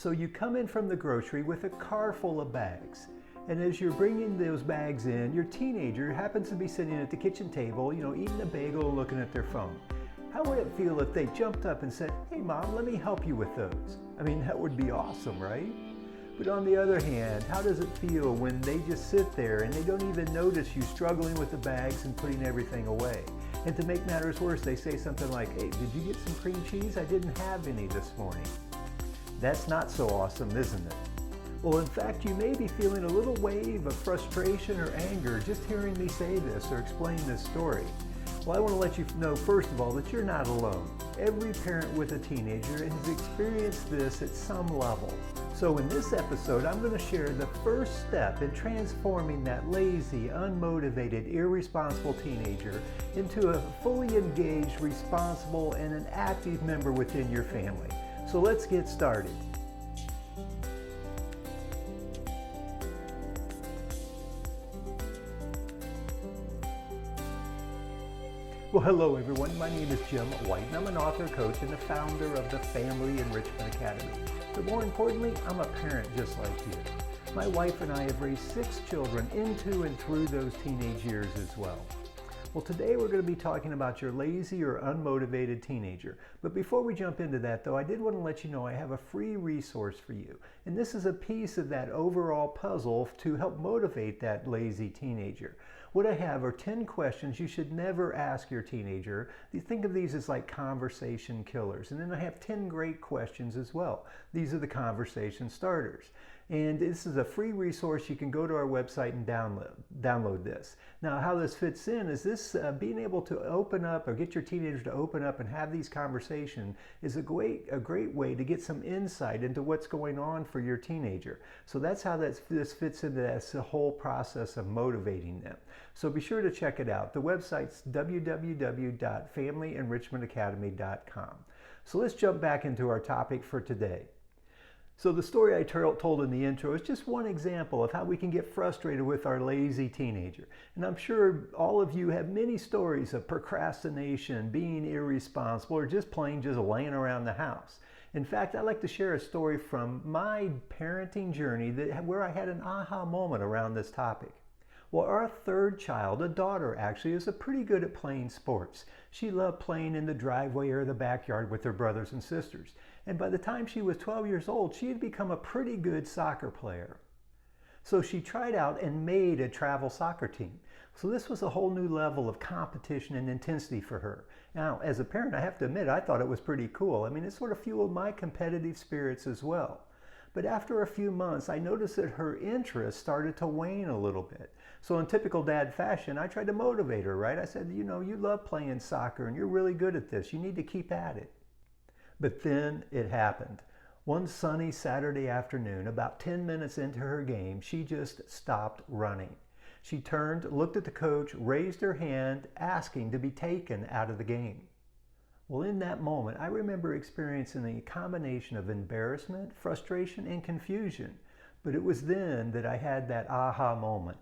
So you come in from the grocery with a car full of bags. And as you're bringing those bags in, your teenager happens to be sitting at the kitchen table, eating a bagel and looking at their phone. How would it feel if they jumped up and said, "Hey Mom, let me help you with those"? I mean, that would be awesome, right? But on the other hand, how does it feel when they just sit there and they don't even notice you struggling with the bags and putting everything away? And to make matters worse, they say something like, "Hey, did you get some cream cheese? I didn't have any this morning." That's not so awesome, isn't it? Well, in fact, you may be feeling a little wave of frustration or anger just hearing me say this or explain this story. Well, I want to let you know, first of all, that you're not alone. Every parent with a teenager has experienced this at some level. So in this episode, I'm going to share the first step in transforming that lazy, unmotivated, irresponsible teenager into a fully engaged, responsible, and an active member within your family. So let's get started. Well, hello everyone. My name is Jim White, and I'm an author, coach, and the founder of the Family Enrichment Academy. But more importantly, I'm a parent just like you. My wife and I have raised 6 children into and through those teenage years as well. Well, today we're going to be talking about your lazy or unmotivated teenager. But before we jump into that, though, I did want to let you know I have a free resource for you. And this is a piece of that overall puzzle to help motivate that lazy teenager. What I have are 10 questions you should never ask your teenager. You think of these as like conversation killers. And then I have 10 great questions as well. These are the conversation starters. And this is a free resource. You can go to our website and download this. Now, how this fits in is this being able to open up or get your teenager to open up and have these conversations is a great way to get some insight into what's going on for your teenager. So that's how this fits into this whole process of motivating them. So be sure to check it out. The website's www.familyenrichmentacademy.com. So let's jump back into our topic for today. So the story I told in the intro is just one example of how we can get frustrated with our lazy teenager. And I'm sure all of you have many stories of procrastination, being irresponsible, or just plain just laying around the house. In fact, I'd like to share a story from my parenting journey where I had an aha moment around this topic. Well, our third child, a daughter actually, is pretty good at playing sports. She loved playing in the driveway or the backyard with her brothers and sisters. And by the time she was 12 years old, she had become a pretty good soccer player. So she tried out and made a travel soccer team. So this was a whole new level of competition and intensity for her. Now, as a parent, I have to admit, I thought it was pretty cool. I mean, it sort of fueled my competitive spirits as well. But after a few months, I noticed that her interest started to wane a little bit. So in typical dad fashion, I tried to motivate her, right? I said, you love playing soccer and you're really good at this. You need to keep at it. But then it happened. One sunny Saturday afternoon, about 10 minutes into her game, she just stopped running. She turned, looked at the coach, raised her hand, asking to be taken out of the game. Well, in that moment, I remember experiencing a combination of embarrassment, frustration, and confusion. But it was then that I had that aha moment.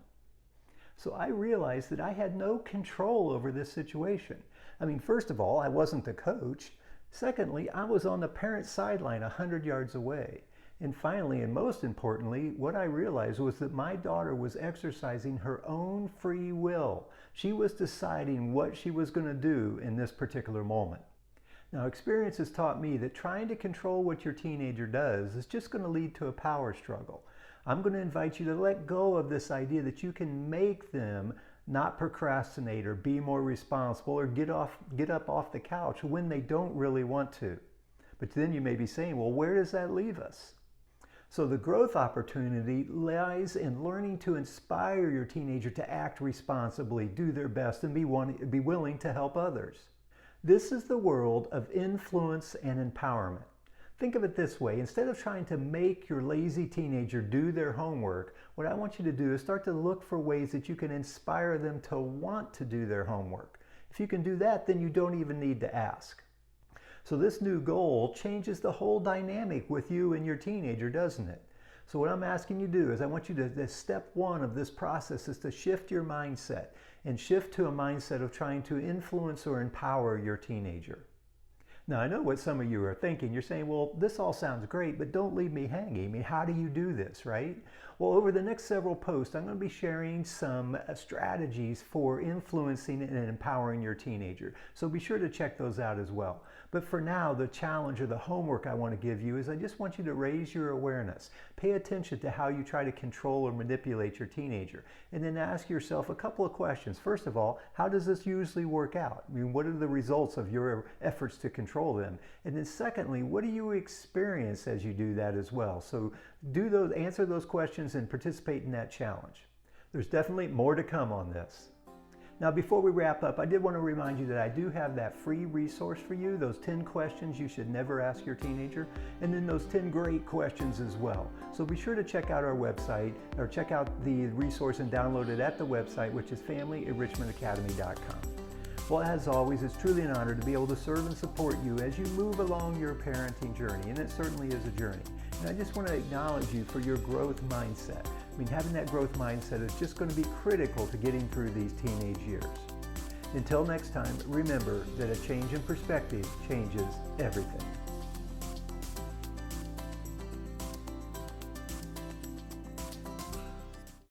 So I realized that I had no control over this situation. I mean, first of all, I wasn't the coach. Secondly, I was on the parent's sideline 100 yards away. And finally, and most importantly, what I realized was that my daughter was exercising her own free will. She was deciding what she was going to do in this particular moment. Now, experience has taught me that trying to control what your teenager does is just going to lead to a power struggle. I'm going to invite you to let go of this idea that you can make them not procrastinate or be more responsible or get up off the couch when they don't really want to. But then you may be saying, well, where does that leave us? So the growth opportunity lies in learning to inspire your teenager to act responsibly, do their best, and be willing to help others. This is the world of influence and empowerment. Think of it this way. Instead of trying to make your lazy teenager do their homework, what I want you to do is start to look for ways that you can inspire them to want to do their homework. If you can do that, then you don't even need to ask. So this new goal changes the whole dynamic with you and your teenager, doesn't it? So what I'm asking you to do is I want you to, step one of this process is to shift your mindset and shift to a mindset of trying to influence or empower your teenager. Now, I know what some of you are thinking. You're saying, well, this all sounds great, but don't leave me hanging. I mean, how do you do this, right? Well, over the next several posts, I'm going to be sharing some strategies for influencing and empowering your teenager. So be sure to check those out as well. But for now, the challenge or the homework I want to give you is I just want you to raise your awareness. Pay attention to how you try to control or manipulate your teenager. And then ask yourself a couple of questions. First of all, how does this usually work out? I mean, what are the results of your efforts to control them? And then secondly, what do you experience as you do that as well? So answer those questions and participate in that challenge. There's definitely more to come on this. Now, before we wrap up, I did want to remind you that I do have that free resource for you, those 10 questions you should never ask your teenager, and then those 10 great questions as well. So be sure to check out our website, or check out the resource and download it at the website, which is familyenrichmentacademy.com. Well, as always, it's truly an honor to be able to serve and support you as you move along your parenting journey, and it certainly is a journey. And I just want to acknowledge you for your growth mindset. I mean, having that growth mindset is just going to be critical to getting through these teenage years. Until next time, remember that a change in perspective changes everything.